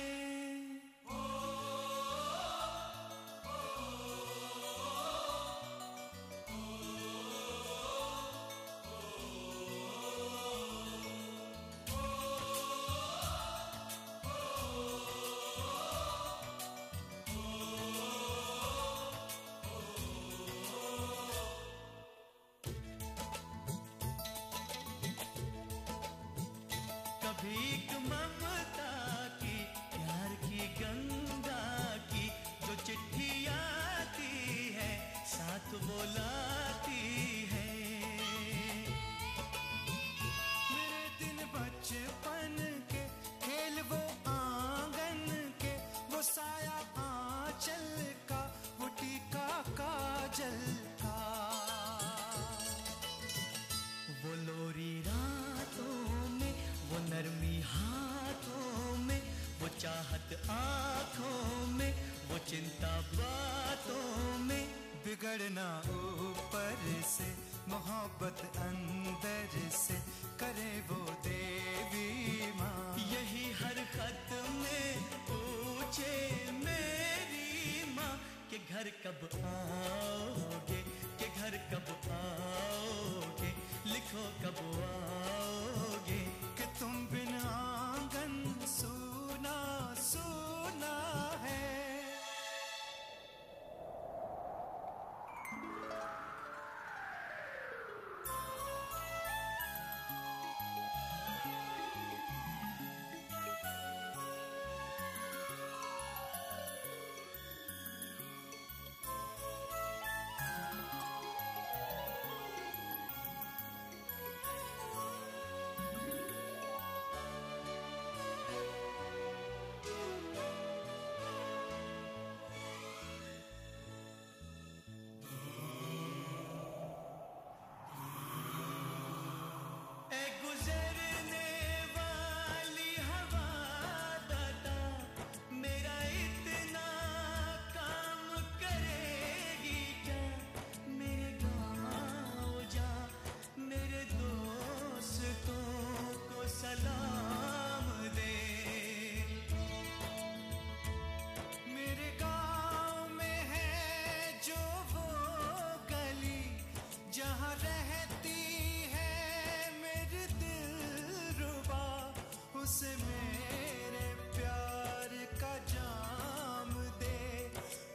भीख ममता की, प्यार वो देवी माँ। यही हर खत में पूछे मेरी माँ कि घर कब आओगे, कि घर कब आओगे, लिखो कब आओगे। कि तुम बिन आंगन सूना सूना है। सलाम दे। मेरे गांव में है जो वो गली जहां रहती है मेरी दिलरुबा, उसे मेरे प्यार का जाम दे,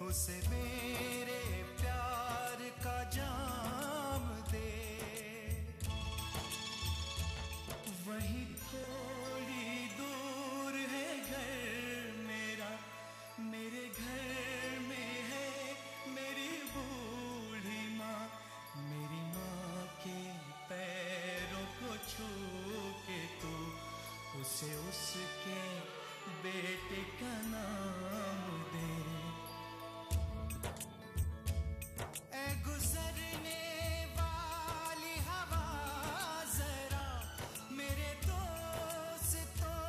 उसे मेरे प्यार का जाम दे। वहीं थोड़ी दूर है घर मेरा, मेरे घर में है मेरी बूढ़ी माँ। मेरी माँ के पैरों को छू के तू उसे उसके बेटे का नाम दे। ऐ गुजरने वाली हवा जरा मेरे दोस्तों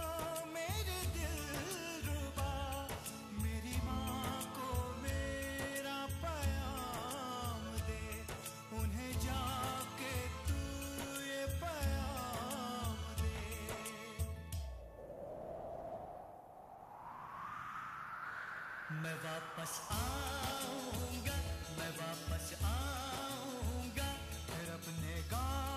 मेरे दिलरुबा, मेरी माँ को मेरा पैगाम दे, उन्हें जाके तू ये पैगाम दे। मैं वापस आऊंगा, मैं वापस आऊंगा, फिर अपने गाँव